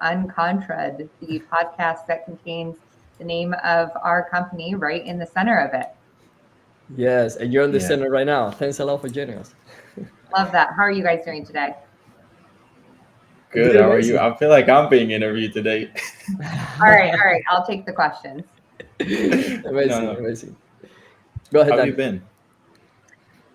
Contra, the podcast that contains the name of our company right in the center of it. Yes, and you're in the Yeah, center right now. Thanks a lot for joining us. Love that. How are you guys doing today? good. Doing How are you? amazing. I feel like I'm being interviewed today. All right. I'll take the questions. No, Amazing, no. amazing. Go ahead, How have you Dan. been?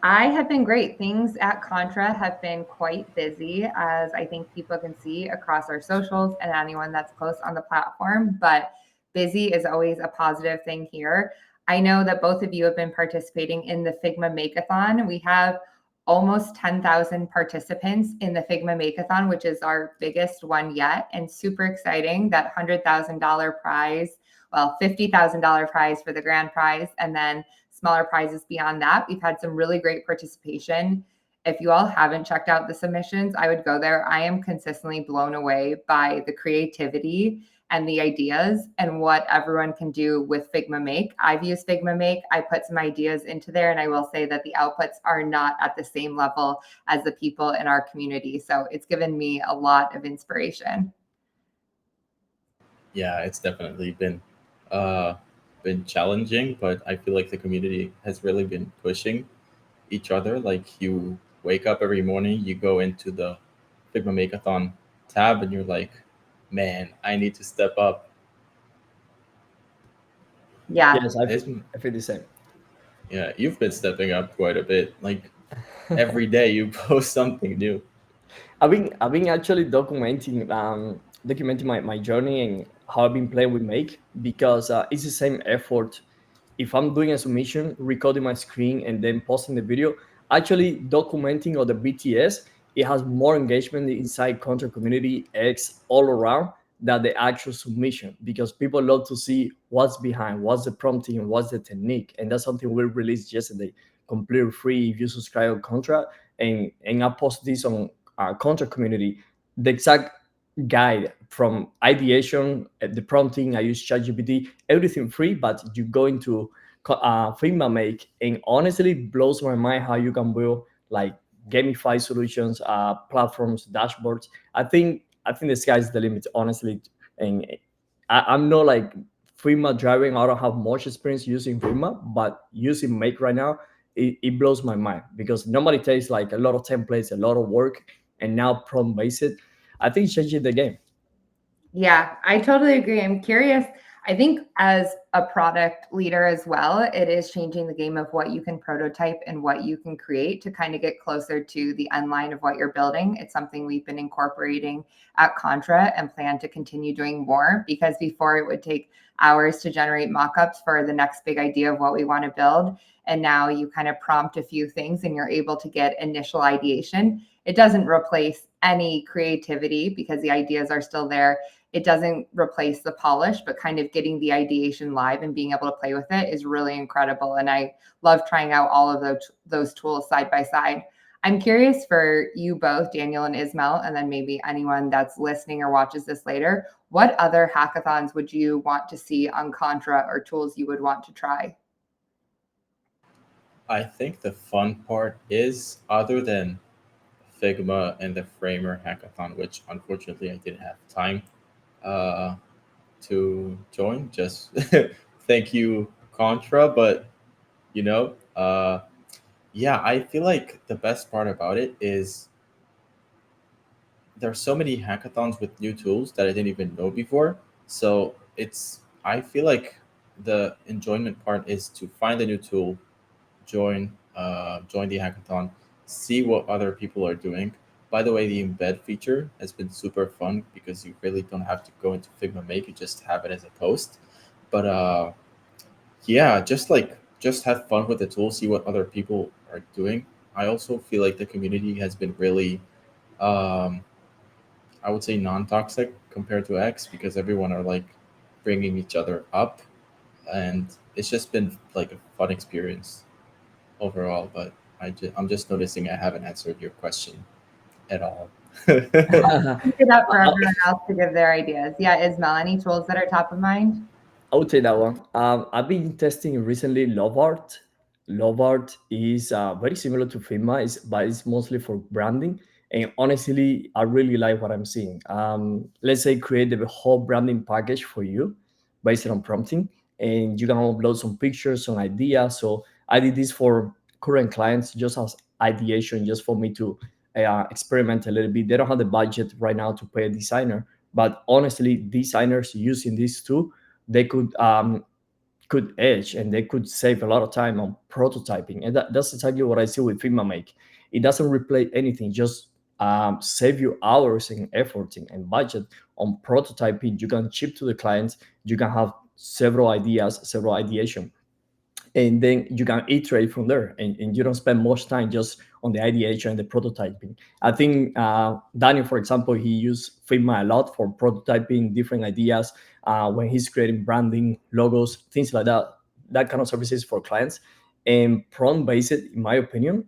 I have been great. Things at Contra have been quite busy, as I think people can see across our socials and anyone that's close on the platform. But busy is always a positive thing here. I know that both of you have been participating in the Figma Makeathon. We have almost 10,000 participants in the Figma Makeathon, which is our biggest one yet, and super exciting. That $100,000 prize, well, $50,000 prize for the grand prize, and then smaller prizes beyond that. We've had some really great participation. If you all haven't checked out the submissions, I would go there. I am consistently blown away by the creativity and the ideas and what everyone can do with Figma Make. I've used Figma Make. I put some ideas into there, and I will say that the outputs are not at the same level as the people in our community. So it's given me a lot of inspiration. Yeah, it's definitely uh been challenging, but I feel like the community has really been pushing each other. Like you wake up every morning, you go into the Figma Makeathon tab, and you're like, man, I need to step up. Yeah. Yes, It's, I feel the same. yeah, you've been stepping up quite a bit. Like every day, you post something new. I've been actually documenting my journey and how I've been playing with Make because it's the same effort. If I'm doing a submission, recording my screen and then posting the video, actually documenting all the BTS, it has more engagement inside content community X all around than the actual submission because people love to see what's behind, what's the prompting, what's the technique, and that's something we released yesterday, completely free if you subscribe on Contra, and I post this on our Contra community, the exact guide from ideation, the prompting. I use ChatGPT, everything free, but you go into Figma Make, and honestly, it blows my mind how you can build like gamify solutions, platforms, dashboards. I think the sky's the limit, honestly. And I'm not like Figma driving. I don't have much experience using Figma, but using Make right now, it blows my mind because normally takes like a lot of templates, a lot of work, and now prompt based. I think it's changing the game. Yeah, I totally agree. I'm curious. I think as a product leader as well, it is changing the game of what you can prototype and what you can create to kind of get closer to the end line of what you're building. It's something we've been incorporating at Contra and plan to continue doing more because before it would take hours to generate mockups for the next big idea of what we want to build. And now you kind of prompt a few things and you're able to get initial ideation. It doesn't replace any creativity because the ideas are still there. It doesn't replace the polish, but kind of getting the ideation live and being able to play with it is really incredible. And I love trying out all of those tools side by side. I'm curious for you both, Daniel and Ismail, and then maybe anyone that's listening or watches this later, what other hackathons would you want to see on Contra or tools you would want to try? I think the fun part is, other than Figma and the Framer hackathon, which unfortunately I didn't have time uh, to join. Just thank you, Contra. But you know, yeah, I feel like the best part about it is there's so many hackathons with new tools that I didn't even know before. So I feel like the enjoyment part is to find a new tool, join the hackathon, see what other people are doing. By the way, the embed feature has been super fun because you really don't have to go into Figma Make, you just have it as a post. But yeah, just have fun with the tool, see what other people are doing. I also feel like the community has been really um, I would say non-toxic compared to X because everyone are like bringing each other up, and it's just been like a fun experience overall. But I'm just noticing I haven't answered your question at all. Keep it up for everyone else to give their ideas. Yeah, Ismail, any tools that are top of mind? I would take that one. I've been testing recently Love Art. Love Art is very similar to Figma, but it's mostly for branding. And honestly, I really like what I'm seeing. Let's say create the whole branding package for you based on prompting, and you can upload some pictures, some ideas. So I did this for current clients just as ideation, just for me to experiment a little bit. They don't have the budget right now to pay a designer, but honestly, designers using this tool, they could edge and they could save a lot of time on prototyping. And that's exactly what I see with Figma Make. It doesn't replace anything, just save you hours and effort and budget on prototyping. You can ship to the clients, you can have several ideas, several ideation, and then you can iterate from there, and you don't spend much time just on the ideation and the prototyping. I think Daniel, for example, he used Figma a lot for prototyping different ideas when he's creating branding, logos, things like that, that kind of services for clients. And prompt based, in my opinion,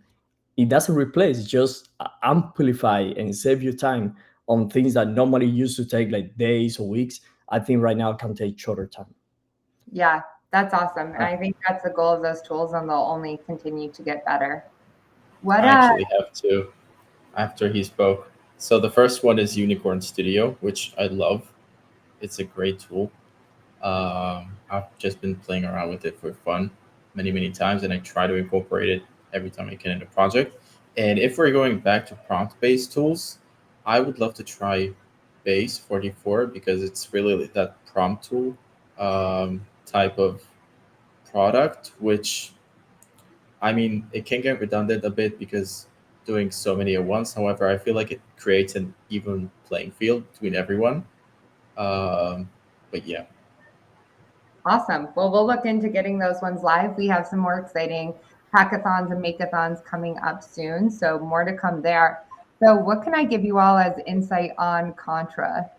it doesn't replace, just amplify and save you time on things that normally used to take like days or weeks. I think right now it can take shorter time. Yeah, that's awesome. And I think that's the goal of those tools, and they'll only continue to get better. What I actually have two after he spoke. So the first one is Unicorn Studio, which I love. It's a great tool. I've just been playing around with it for fun many times, and I try to incorporate it every time I can in a project. And if we're going back to prompt-based tools, I would love to try Base 44 because it's really that prompt tool type of product, which I mean, it can get redundant a bit because doing so many at once. However, I feel like it creates an even playing field between everyone. But yeah, Awesome. Well, we'll look into getting those ones live. We have some more exciting hackathons and makeathons coming up soon, so more to come there. So, what can I give you all as insight on Contra?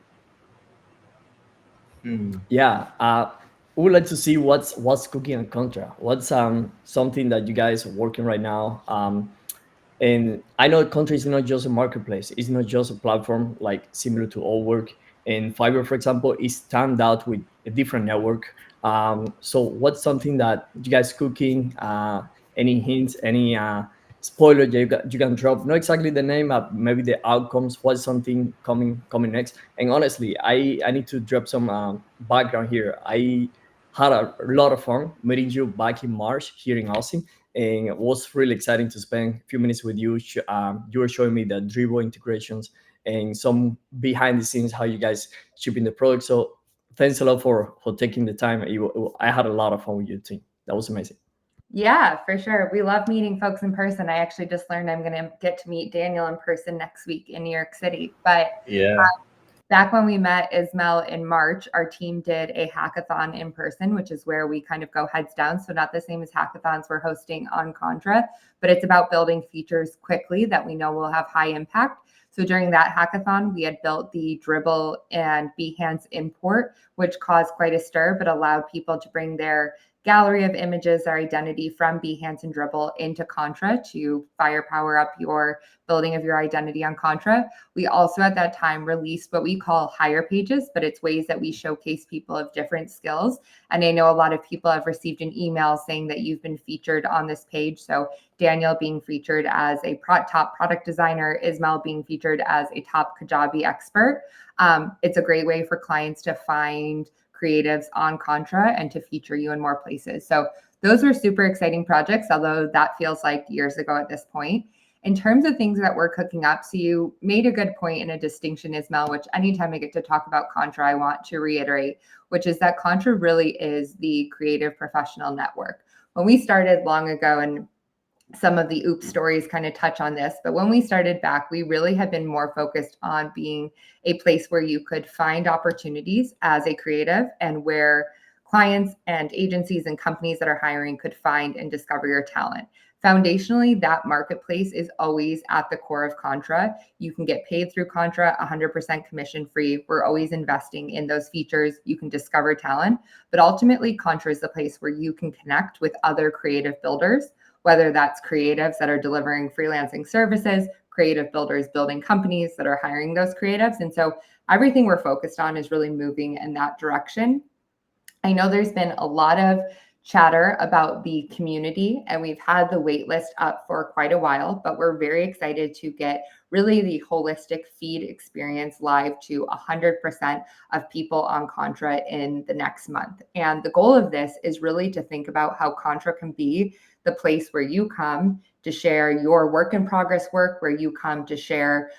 hmm. Yeah, we would like to see what's cooking on Contra. What's something that you guys are working right now? And I know Contra is not just a marketplace. It's not just a platform like similar to Allwork and Fiverr, for example. It stand out with a different network. So what's something that you guys cooking? Any hints? Any spoiler that you can drop? Not exactly the name, maybe the outcomes. What's something coming next? And honestly, I need to drop some background here. I had a lot of fun meeting you back in March here in Austin, and it was really exciting to spend a few minutes with you. You were showing me the dribble integrations and some behind the scenes how you guys shipping the product. So thanks a lot for taking the time. I had a lot of fun with your team. That was amazing. Yeah, for sure. We love meeting folks in person. I actually just learned I'm going to get to meet Daniel in person next week in New York City. But Yeah, back when we met Ismail in March, our team did a hackathon in person, which is where we kind of go heads down. So not the same as hackathons we're hosting on Contra, but it's about building features quickly that we know will have high impact. So during that hackathon, we had built the Dribble and Behance import, which caused quite a stir, but allowed people to bring their gallery of images, their identity from Behance and Dribble into Contra to firepower up your building of your identity on Contra. We also at that time released what we call hire pages, but it's ways that we showcase people of different skills. And I know a lot of people have received an email saying that you've been featured on this page. So Daniel being featured as a top product designer, Ismail being featured as a top Kajabi expert. It's a great way for clients to find creatives on Contra and to feature you in more places. So those were super exciting projects, although that feels like years ago at this point. In terms of things that we're cooking up, so you made a good point in a distinction, Ismail, which anytime I get to talk about Contra, I want to reiterate, which is that Contra really is the creative professional network. When we started long ago, and some of the oops stories kind of touch on this, but when we started back, we really had been more focused on being a place where you could find opportunities as a creative and where clients and agencies and companies that are hiring could find and discover your talent. Foundationally, that marketplace is always at the core of Contra. You can get paid through Contra 100% commission free. We're always investing in those features. You can discover talent, but ultimately Contra is the place where you can connect with other creative builders, whether that's creatives that are delivering freelancing services, creative builders building companies that are hiring those creatives. And so everything we're focused on is really moving in that direction. I know there's been a lot of chatter about the community, and we've had the wait list up for quite a while, but we're very excited to get really the holistic feed experience live to 100% of people on Contra in the next month. And the goal of this is really to think about how Contra can be the place where you come to share your work in progress work, where you come to share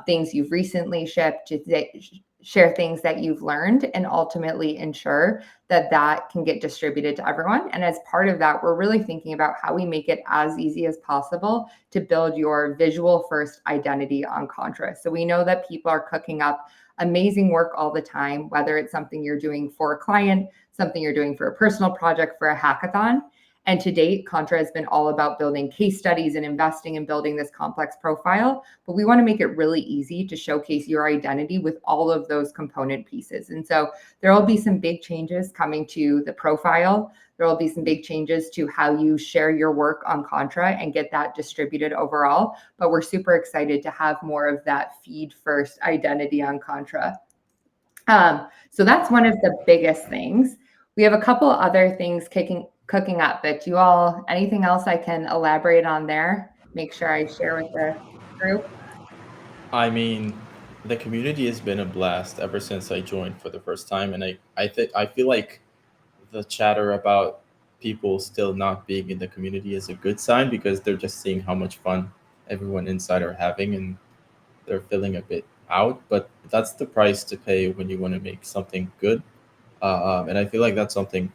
things you've recently shipped, to share things that you've learned, and ultimately ensure that that can get distributed to everyone. And as part of that, we're really thinking about how we make it as easy as possible to build your visual first identity on Contra. So we know that people are cooking up amazing work all the time, whether it's something you're doing for a client, something you're doing for a personal project, for a hackathon. And to date, Contra has been all about building case studies and investing in building this complex profile. But we want to make it really easy to showcase your identity with all of those component pieces. And so there will be some big changes coming to the profile. There will be some big changes to how you share your work on Contra and get that distributed overall. But we're super excited to have more of that feed first identity on Contra. So that's one of the biggest things. We have a couple other things cooking up, but anything else I can elaborate on there? Make sure I share with the group. I mean, the community has been a blast ever since I joined for the first time, and I feel like the chatter about people still not being in the community is a good sign because they're just seeing how much fun everyone inside are having, and they're feeling a bit out. But that's the price to pay when you want to make something good. And I feel like that's something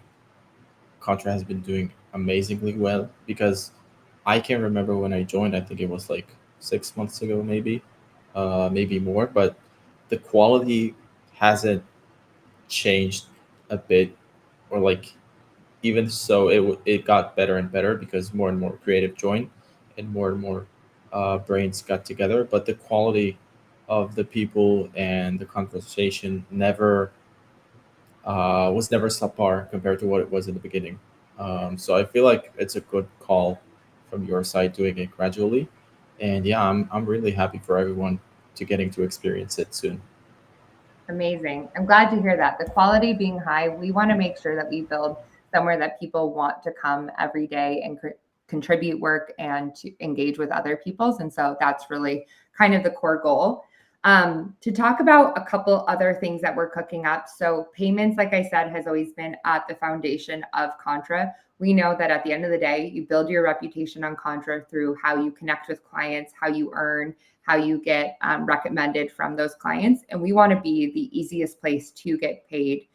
Contra has been doing amazingly well because I can't remember when I joined. I think it was like 6 months ago, maybe more. But the quality hasn't changed a bit, or like even so, it got better and better because more and more creative joined, and more brains got together. But the quality of the people and the conversation was never subpar compared to what it was in the beginning. So I feel like it's a good call from your side doing it gradually, and yeah, I'm really happy for everyone to getting to experience it soon. Amazing. I'm glad to hear that. The quality being high, we want to make sure that we build somewhere that people want to come every day and contribute work and to engage with other people's. And so that's really kind of the core goal. To talk about a couple other things that we're cooking up. So payments, like I said, has always been at the foundation of Contra. We know that at the end of the day, you build your reputation on Contra through how you connect with clients, how you earn, how you get recommended from those clients. And we want to be the easiest place to get paid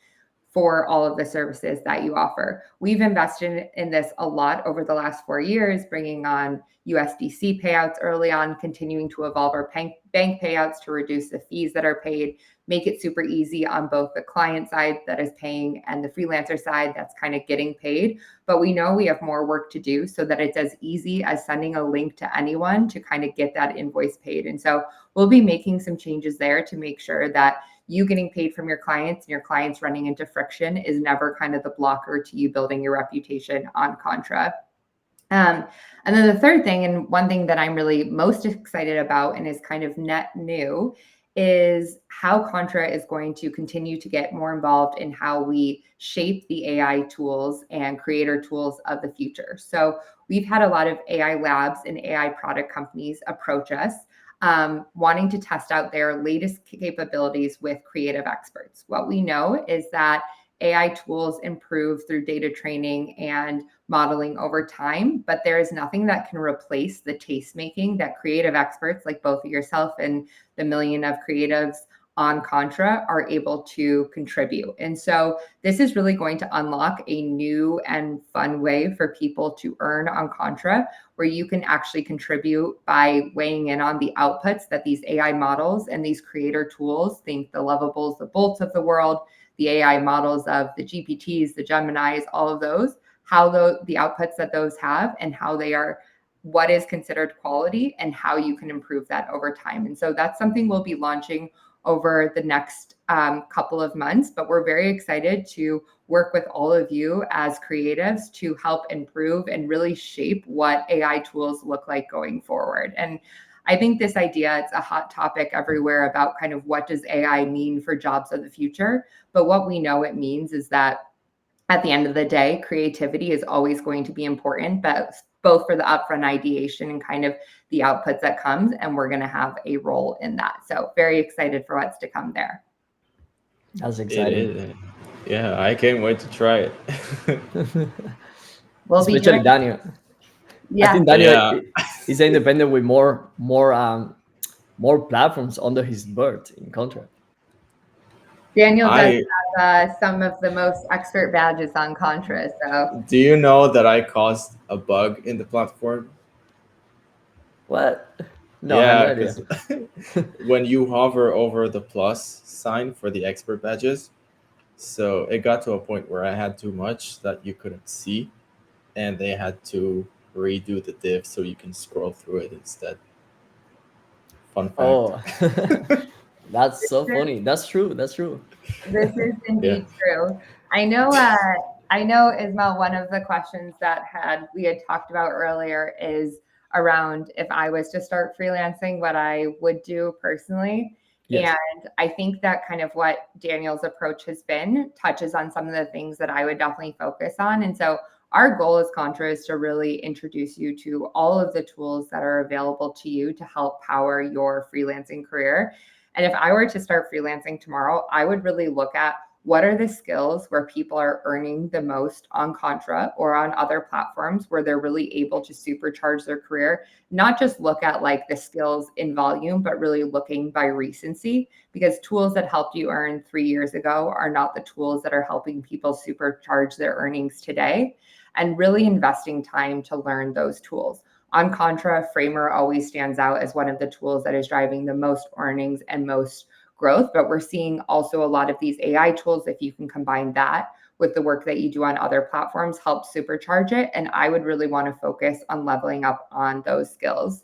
for all of the services that you offer. We've invested in this a lot over the last 4 years, bringing on USDC payouts early on, continuing to evolve our bank payouts to reduce the fees that are paid, make it super easy on both the client side that is paying and the freelancer side that's kind of getting paid. But we know we have more work to do so that it's as easy as sending a link to anyone to kind of get that invoice paid. And so we'll be making some changes there to make sure that you getting paid from your clients and your clients running into friction is never kind of the blocker to you building your reputation on Contra. And then the third thing, and one thing that I'm really most excited about and is kind of net new, is how Contra is going to continue to get more involved in how we shape the AI tools and creator tools of the future. So we've had a lot of AI labs and AI product companies approach us wanting to test out their latest capabilities with creative experts. What we know is that AI tools improve through data training and modeling over time, but there is nothing that can replace the taste making that creative experts like both of yourself and the million of creatives on Contra are able to contribute. And so this is really going to unlock a new and fun way for people to earn on Contra, where you can actually contribute by weighing in on the outputs that these AI models and these creator tools, think the Lovables, the Bolts of the world, the AI models of the GPTs, the Geminis, all of those, how the outputs that those have and how they are, what is considered quality and how you can improve that over time. And so that's something we'll be launching over the next couple of months, but we're very excited to work with all of you as creatives to help improve and really shape what AI tools look like going forward. And I think this idea, it's a hot topic everywhere about kind of what does AI mean for jobs of the future? But what we know it means is that at the end of the day, creativity is always going to be important, but both for the upfront ideation and kind of the outputs that comes, and we're going to have a role in that. So very excited for what's to come there. That's It exciting. is. Yeah, I can't wait to try it. We'll be Especially doing, Daniel. I yeah, think Daniel Yeah. is independent with more platforms under his belt in Contra. Daniel does I have some of the most expert badges on Contra. So Do you know that I caused a bug in the platform? What? No, I had no Yeah, idea. because when you hover over the plus sign for the expert badges, so it got to a point where I had too much that you couldn't see, and they had to redo the div so you can scroll through it instead. Fun fact. Oh, that's so funny. That's true. That's true. this is Yeah. indeed true. I know, Ismail, one of the questions that we had talked about earlier is around if I was to start freelancing, what I would do personally. Yes. And I think that kind of what Daniel's approach has been touches on some of the things that I would definitely focus on. And so our goal as Contra is to really introduce you to all of the tools that are available to you to help power your freelancing career. And if I were to start freelancing tomorrow, I would really look at what are the skills where people are earning the most on Contra or on other platforms where they're really able to supercharge their career, not just look at like the skills in volume, but really looking by recency, because tools that helped you earn 3 years ago are not the tools that are helping people supercharge their earnings today, and really investing time to learn those tools. On Contra, Framer always stands out as one of the tools that is driving the most earnings and most growth, but we're seeing also a lot of these AI tools, if you can combine that with the work that you do on other platforms, help supercharge it. And I would really want to focus on leveling up on those skills,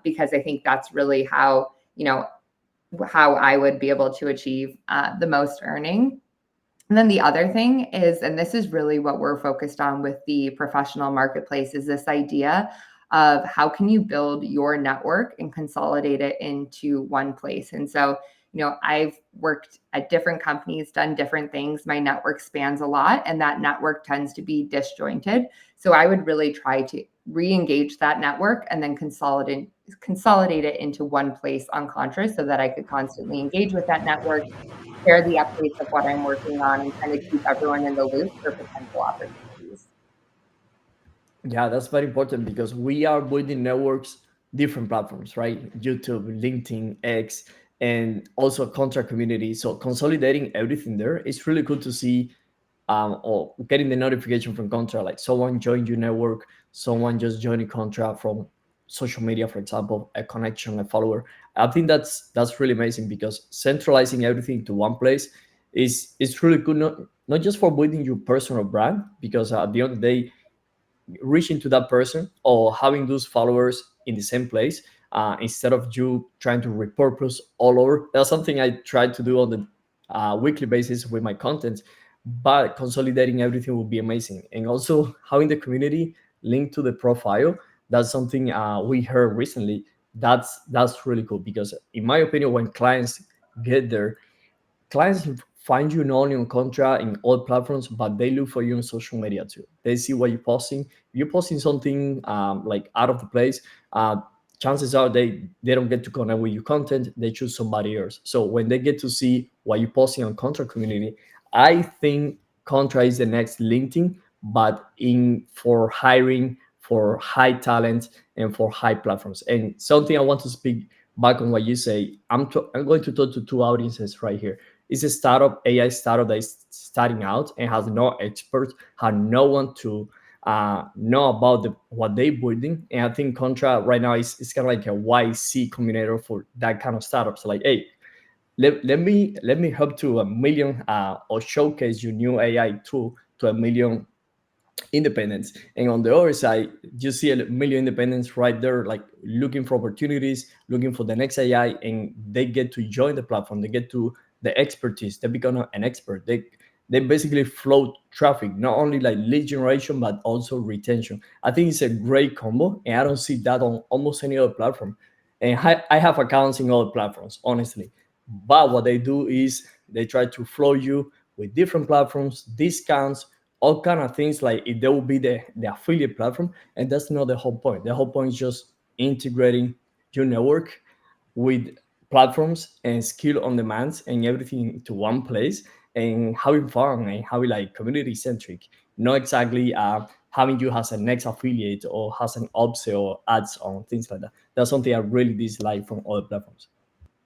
because I think that's really how I would be able to achieve the most earning. And then the other thing is, and this is really what we're focused on with the professional marketplace, is this idea of how can you build your network and consolidate it into one place. And so, I've worked at different companies, done different things. My network spans a lot, and that network tends to be disjointed. So I would really try to re-engage that network and then consolidate it into one place on Contra so that I could constantly engage with that network, share the updates of what I'm working on, and kind of keep everyone in the loop for potential opportunities. Yeah, that's very important because we are building networks, different platforms, right? YouTube, LinkedIn, X, and also Contra community. So consolidating everything there, it's really cool to see, or getting the notification from Contra, like someone joined your network, someone just joined a Contra from social media, for example, a connection, a follower. I think that's really amazing because centralizing everything to one place is really good, not just for building your personal brand, because at the end of the day, reaching to that person or having those followers in the same place, instead of you trying to repurpose all over. That's something I try to do on the weekly basis with my content, but consolidating everything would be amazing. And also having the community linked to the profile, that's something we heard recently. That's really cool because in my opinion, when clients get there, clients find you not only on Contra in all platforms, but they look for you on social media too. They see what you're posting. If you're posting something like out of the place, chances are they don't get to connect with your content. They choose somebody else. So when they get to see what you're posting on Contra community, I think Contra is the next LinkedIn, but in for hiring for high talent and for high platforms. And something I want to speak back on what you say. I'm going to talk to two audiences right here. It's a startup, AI startup that is starting out and has no experts, has no one to know about what they're building. And I think Contra right now is kind of like a YC combinator for that kind of startups. Like, hey, let me help to a million, or showcase your new AI tool to a million independents. And on the other side, you see a million independents right there, like looking for opportunities, looking for the next AI, and they get to join the platform. They get to the expertise. They become an expert. They basically float traffic, not only like lead generation, but also retention. I think it's a great combo, and I don't see that on almost any other platform. And I have accounts in other platforms, honestly. But what they do is they try to flow you with different platforms, discounts, all kind of things, like if there will be the affiliate platform. And that's not the whole point. The whole point is just integrating your network with platforms and skill on demands and everything into one place, and having fun and having like community centric, not exactly having you as a next affiliate or has an upsell or ads on things like that. That's something I really dislike from other platforms.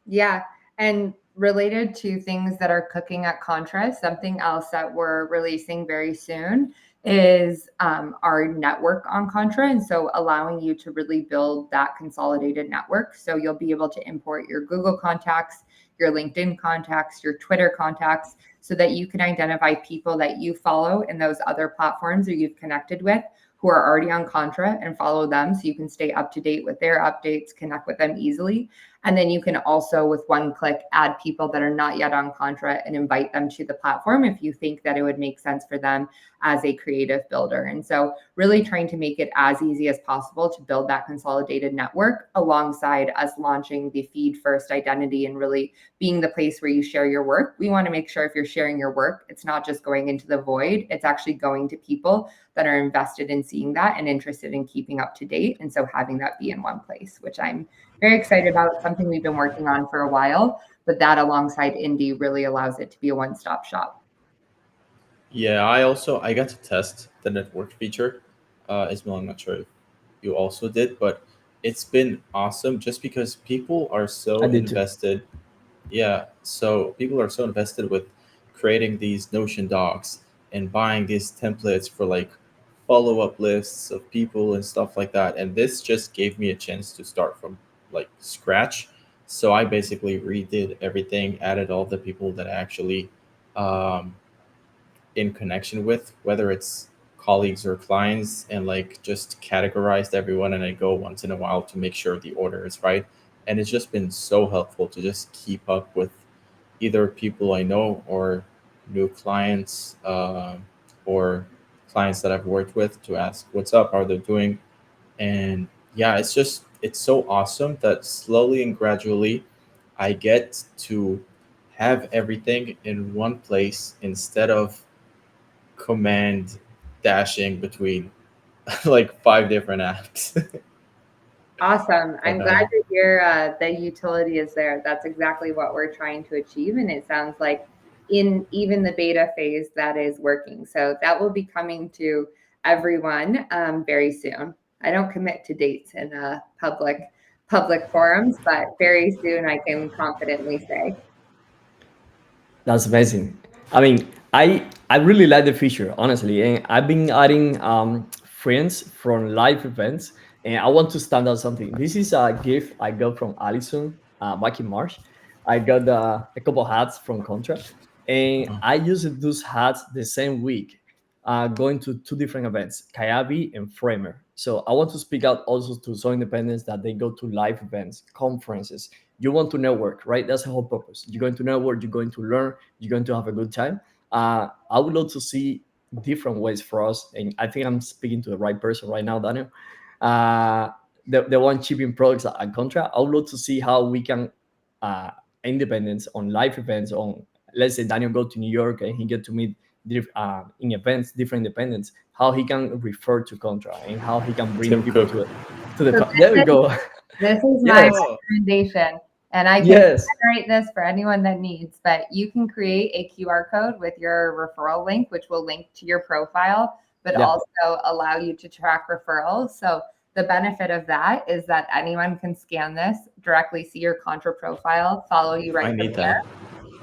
Yeah. And related to things that are cooking at Contra, something else that we're releasing very soon is our network on Contra. And so allowing you to really build that consolidated network. So you'll be able to import your Google contacts, your LinkedIn contacts, your Twitter contacts, so that you can identify people that you follow in those other platforms or you've connected with who are already on Contra and follow them so you can stay up to date with their updates, connect with them easily. And then you can also, with one click, add people that are not yet on Contra and invite them to the platform if you think that it would make sense for them as a creative builder. And so really trying to make it as easy as possible to build that consolidated network alongside us launching the feed first identity and really being the place where you share your work. We want to make sure if you're sharing your work, it's not just going into the void, it's actually going to people that are invested in seeing that and interested in keeping up to date. And so having that be in one place, which I'm very excited about. It's something we've been working on for a while, but that alongside Indie really allows it to be a one-stop shop. Yeah, I got to test the network feature. Ismail, I'm not sure if you also did, but it's been awesome just because people are so I did too. invested. Yeah, so people are so invested with creating these Notion docs and buying these templates for like follow-up lists of people and stuff like that. And this just gave me a chance to start from like scratch. So I basically redid everything, added all the people that I actually um, in connection with, whether it's colleagues or clients, and like just categorized everyone. And I go once in a while to make sure the order is right. And it's just been so helpful to just keep up with either people I know or new clients, or clients that I've worked with, to ask what's up, how they're doing. And yeah, it's so awesome that slowly and gradually I get to have everything in one place instead of command dashing between like five different apps. Awesome. I'm But glad to hear the utility is there. That's exactly what we're trying to achieve. And it sounds like in even the beta phase that is working. So that will be coming to everyone very soon. I don't commit to dates in public forums, but very soon I can confidently say. That's amazing. I mean, I really like the feature, honestly, and I've been adding friends from live events, and I want to stand out something. This is a gift I got from Allison back in March. I got a couple hats from Contra, and I used those hats the same week, going to two different events, Kayabi and Framer. So I want to speak out also to some independents that they go to live events, conferences. You want to network, right? That's the whole purpose. You're going to network, you're going to learn, you're going to have a good time. I would love to see different ways for us, and I think I'm speaking to the right person right now, Daniel. Uh, the one shipping products at Contra. I would love to see how we can uh, independence on live events. On, let's say Daniel go to New York and he get to meet in events different independents. How he can refer to Contra and how he can bring Tim people Cook. to the. So There we go. this is my Yes. Oh, recommendation, and I can Yes. generate this for anyone that needs, but you can create a QR code with your referral link, which will link to your profile, but Yeah. also allow you to track referrals. So the benefit of that is that anyone can scan this, directly see your Contra profile, follow you I right from need there. that.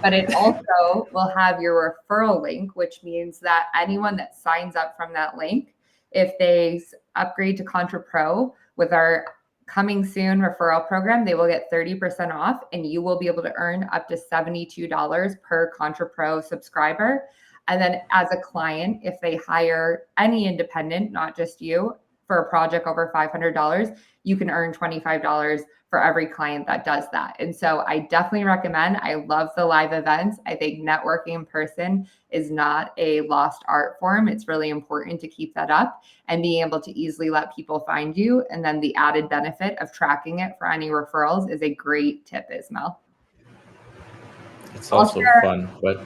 But it also will have your referral link, which means that anyone that signs up from that link, if they upgrade to Contra Pro with our coming soon referral program, they will get 30% off, and you will be able to earn up to $72 per Contra Pro subscriber. And then as a client, if they hire any independent, not just you, for a project over $500, you can earn $25 for every client that does that. And so I definitely recommend, I love the live events. I think networking in person is not a lost art form. It's really important to keep that up and being able to easily let people find you. And then the added benefit of tracking it for any referrals is a great tip, Ismail. It's I'll also share fun, but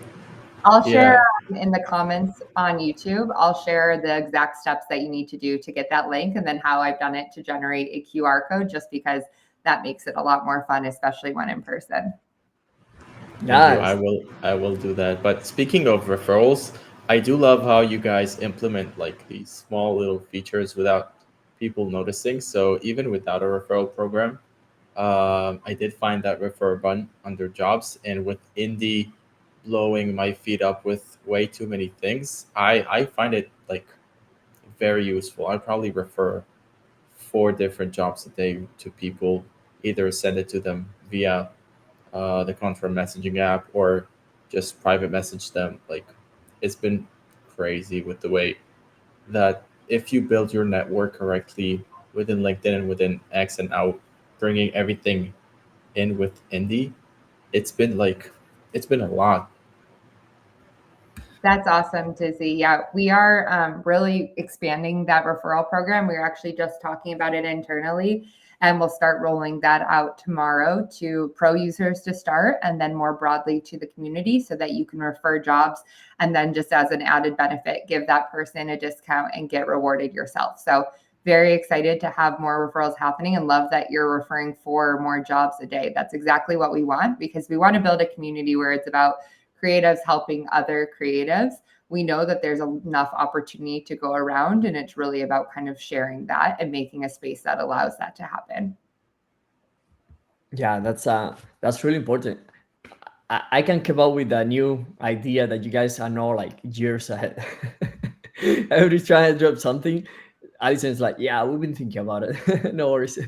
I'll share Yeah. in the comments on YouTube, I'll share the exact steps that you need to do to get that link and then how I've done it to generate a QR code, just because that makes it a lot more fun, especially when in person. Thank you. Yes. I will do that. But speaking of referrals, I do love how you guys implement like these small little features without people noticing. So even without a referral program, I did find that refer button under jobs, and with Indie blowing my feet up with way too many things, I find it like very useful. I probably refer 4 different jobs a day to people, either send it to them via the Contra messaging app or just private message them. Like it's been crazy with the way that if you build your network correctly within LinkedIn and within X and out, bringing everything in with Indie, it's been like it's been a lot. That's awesome, Dizzy. Yeah, we are really expanding that referral program. We're actually just talking about it internally, and we'll start rolling that out tomorrow to pro users to start, and then more broadly to the community so that you can refer jobs. And then, just as an added benefit, give that person a discount and get rewarded yourself. So, very excited to have more referrals happening and love that you're referring 4 more jobs a day. That's exactly what we want, because we want to build a community where it's about creatives helping other creatives. We know that there's enough opportunity to go around, and it's really about kind of sharing that and making a space that allows that to happen. Yeah, that's really important. I can come up with a new idea that you guys are not like years ahead. Every trying to drop something, Allison's like, yeah, we've been thinking about it. No worries.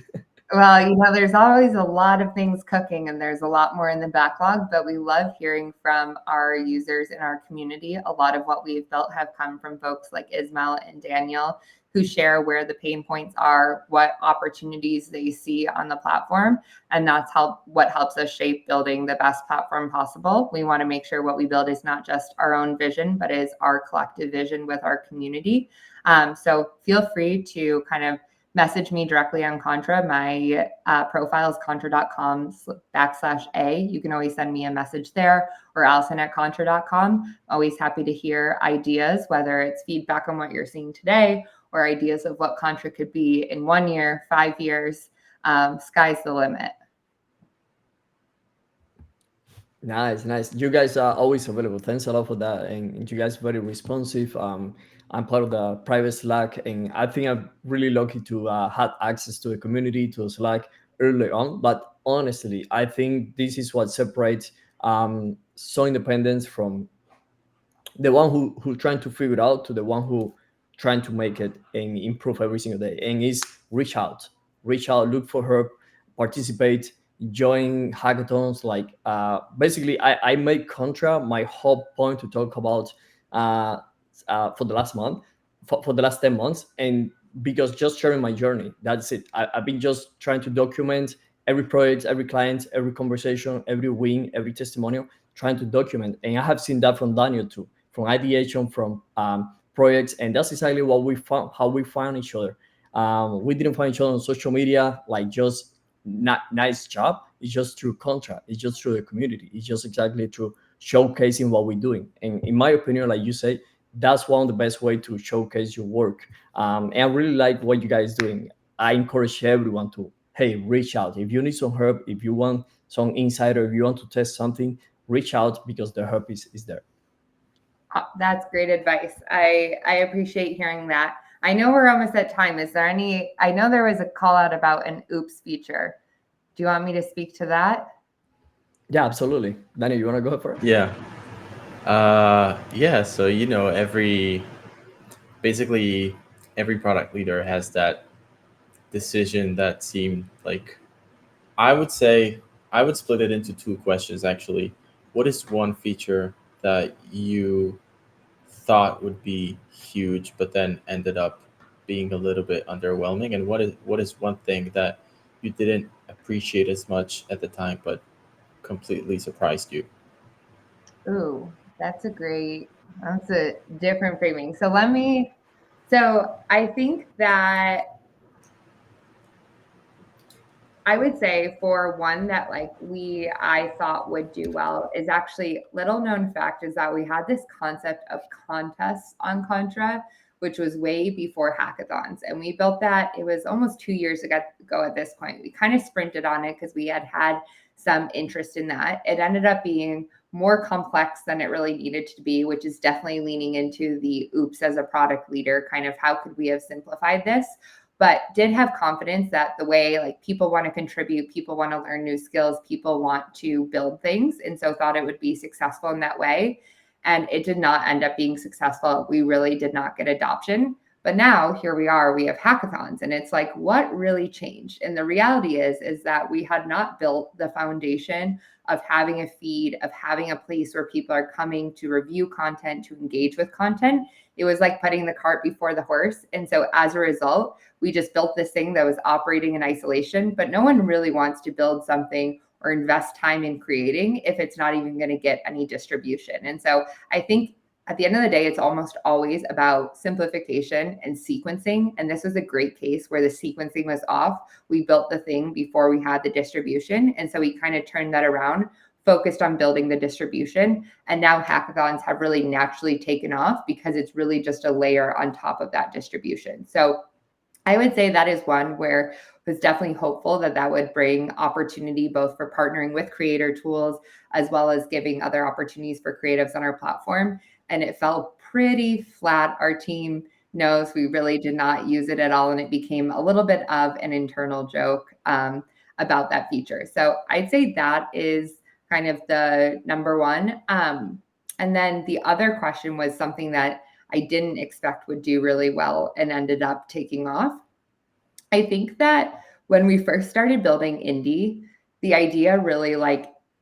Well, there's always a lot of things cooking and there's a lot more in the backlog, but we love hearing from our users in our community. A lot of what we've built have come from folks like Ismail and Daniel, who share where the pain points are, what opportunities they see on the platform. And that's what helps us shape building the best platform possible. We want to make sure what we build is not just our own vision, but is our collective vision with our community. So feel free to kind of message me directly on Contra. My profile is contra.com/A. You can always send me a message there, or Allison@contra.com. Always happy to hear ideas, whether it's feedback on what you're seeing today or ideas of what Contra could be in 1 year, 5 years. Sky's the limit. Nice, nice. You guys are always available. Thanks a lot for that. And you guys very responsive. I'm part of the private Slack, and I think I'm really lucky to have access to the community, to Slack early on. But honestly, I think this is what separates so independence from the one who trying to figure it out to the one who trying to make it and improve every single day, and is reach out, look for help, participate, join hackathons. Like basically I make Contra my whole point to talk about uh, for the last month, for the last 10 months, and because just sharing my journey, that's it. I've been just trying to document every project, every client, every conversation, every win, every testimonial, trying to document. And I have seen that from Daniel too, from ideation, from projects, and that's exactly what we found, how we found each other. We didn't find each other on social media, like just not nice job. It's just through Contra. It's just through the community. It's just exactly through showcasing what we're doing. And in my opinion, like you say, that's one of the best way to showcase your work. And I really like what you guys doing. I encourage everyone to, hey, reach out if you need some help, if you want some insider, if you want to test something, reach out, because the help is there. That's great advice. I appreciate hearing that. I know we're almost at time. Is there any, I know there was a call out about an oops feature. Do you want me to speak to that? Yeah, absolutely. Daniel, you want to go for it? Yeah. Yeah. So every basically every product leader has that decision that seemed like I would say I would split it into 2 questions actually. What is one feature that you thought would be huge, but then ended up being a little bit underwhelming? And what is one thing that you didn't appreciate as much at the time, but completely surprised you? Ooh, that's a different framing. So I think that I would say for one that I thought would do well is actually little known fact is that we had this concept of contests on Contra, which was way before hackathons. And we built that, it was almost 2 years ago at this point. We kind of sprinted on it because we had some interest in that. It ended up being more complex than it really needed to be, which is definitely leaning into the oops as a product leader, kind of how could we have simplified this? But did have confidence that the way like people want to contribute, people want to learn new skills, people want to build things. And so thought it would be successful in that way. And it did not end up being successful. We really did not get adoption. But now here we are, we have hackathons and it's like, what really changed? And the reality is that we had not built the foundation of having a feed, of having a place where people are coming to review content, to engage with content. It was like putting the cart before the horse. And so as a result, we just built this thing that was operating in isolation, but no one really wants to build something or invest time in creating if it's not even going to get any distribution. And so I think at the end of the day, it's almost always about simplification and sequencing. And this was a great case where the sequencing was off. We built the thing before we had the distribution. And so we kind of turned that around, focused on building the distribution. And now hackathons have really naturally taken off because it's really just a layer on top of that distribution. So I would say that is one where I was definitely hopeful that that would bring opportunity both for partnering with creator tools as well as giving other opportunities for creatives on our platform. And it fell pretty flat. Our team knows we really did not use it at all. And it became a little bit of an internal joke about that feature. So I'd say that is kind of the number one. And then the other question was something that I didn't expect would do really well and ended up taking off. I think that when we first started building Indie, the idea really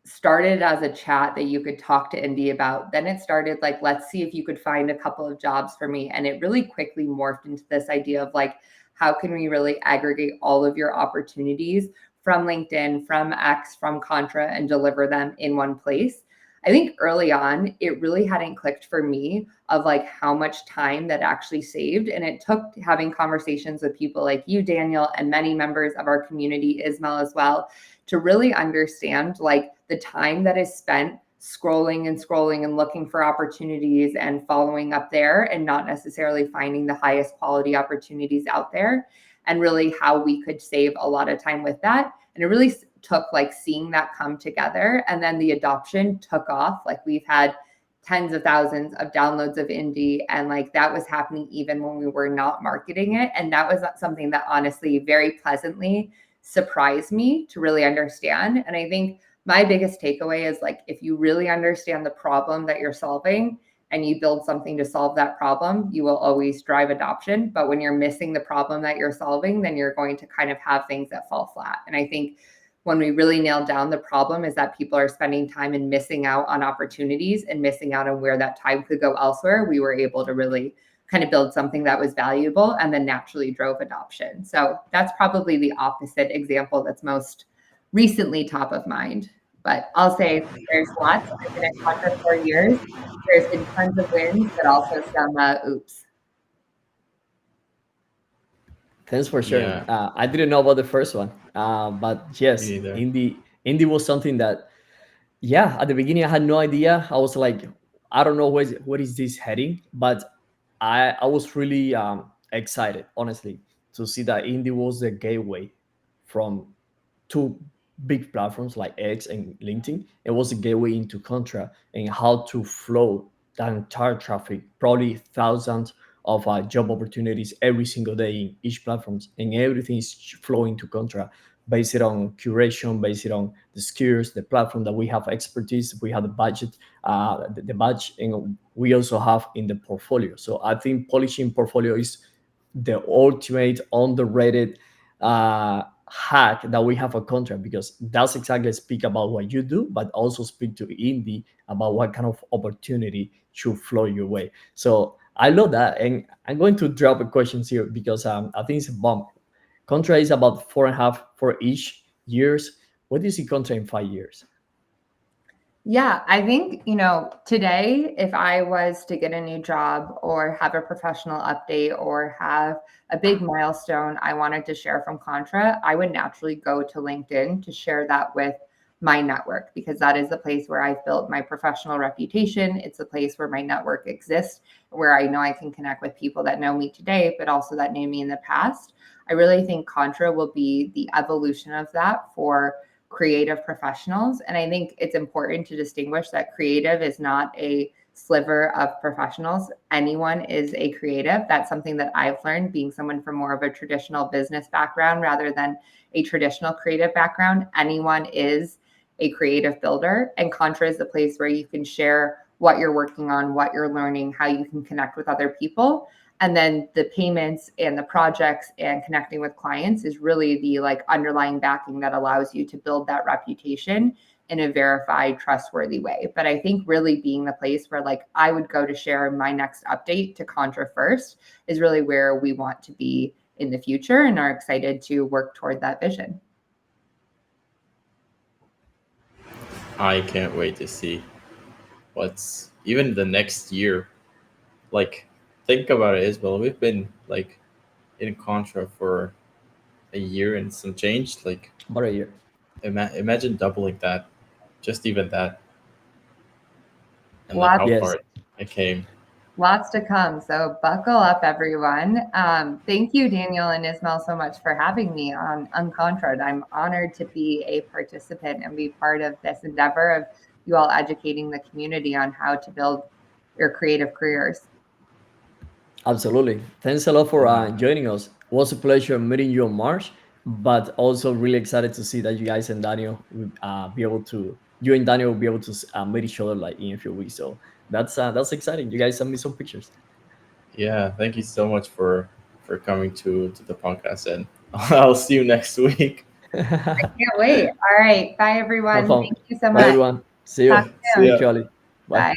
started as a chat that you could talk to Indie about. Then it started let's see if you could find a couple of jobs for me. And it really quickly morphed into this idea of how can we really aggregate all of your opportunities from LinkedIn, from X, from Contra, and deliver them in one place. I think early on, it really hadn't clicked for me of how much time that actually saved. And it took having conversations with people like you, Daniel, and many members of our community, Ismail as well, to really understand the time that is spent scrolling and looking for opportunities and following up there and not necessarily finding the highest quality opportunities out there, and really how we could save a lot of time with that. And it really took seeing that come together, and then the adoption took off. We've had tens of thousands of downloads of Indie, and that was happening even when we were not marketing it. And that was something that honestly very pleasantly surprised me to really understand. And I think my biggest takeaway is if you really understand the problem that you're solving and you build something to solve that problem, you will always drive adoption. But when you're missing the problem that you're solving, then you're going to kind of have things that fall flat. And I think when we really nailed down the problem is that people are spending time and missing out on opportunities and missing out on where that time could go elsewhere, we were able to really kind of build something that was valuable and then naturally drove adoption. So that's probably the opposite example that's most recently top of mind. But I'll say there's lots. I've been at Contra 4 years. There's been tons of wins, but also some oops. Thanks for sharing. Yeah. I didn't know about the first one, but yes, Me neither. indie was something that, yeah, at the beginning I had no idea. I was like, I don't know what is this heading, but I was really excited, honestly, to see that indie was the gateway from two big platforms like X and LinkedIn. It was a gateway into Contra and how to flow that entire traffic, probably thousands of job opportunities every single day in each platforms, and everything is flowing to Contra based on curation, based on the skills, the platform that we have expertise, we have the budget, the budget, and we also have in the portfolio. So I think polishing portfolio is the ultimate underrated hack that we have a contract, because that's exactly speak about what you do, but also speak to indie about what kind of opportunity should flow your way. So I love that, and I'm going to drop a questions here because I think it's a bomb. Contra is about 4.5 for each years. What do you see Contra in 5 years? Yeah, I think, today, if I was to get a new job or have a professional update or have a big milestone I wanted to share from Contra, I would naturally go to LinkedIn to share that with my network because that is the place where I've built my professional reputation. It's a place where my network exists, where I know I can connect with people that know me today, but also that knew me in the past. I really think Contra will be the evolution of that for creative professionals. And I think it's important to distinguish that creative is not a sliver of professionals. Anyone is a creative. That's something that I've learned being someone from more of a traditional business background rather than a traditional creative background. Anyone is a creative builder. And Contra is the place where you can share what you're working on, what you're learning, how you can connect with other people. And then the payments and the projects and connecting with clients is really the like underlying backing that allows you to build that reputation in a verified, trustworthy way. But I think really being the place where like I would go to share my next update to Contra first is really where we want to be in the future and are excited to work toward that vision. I can't wait to see what's even the next year. Like, think about it, Isabel. We've been like in Contra for a year and some change. Like, About a year. imagine doubling that, just even that, and like Lots how Yes, far it came. Lots to come. So buckle up, everyone. Thank you, Daniel and Ismail, so much for having me on Uncontrad. I'm honored to be a participant and be part of this endeavor of you all educating the community on how to build your creative careers. absolutely. Thanks a lot for Yeah. joining us. It was a pleasure meeting you on March, but also really excited to see that you guys and Daniel will be able to, you and Daniel will be able to meet each other like in a few weeks. So that's exciting. You guys send me some pictures. Yeah, thank you so much for coming to the podcast, and I'll see you next week. Can't wait. All right. Bye, Have everyone. fun. Thank you so Bye, much. everyone. See Talk you. See soon. ya. Mutually. Bye. Bye.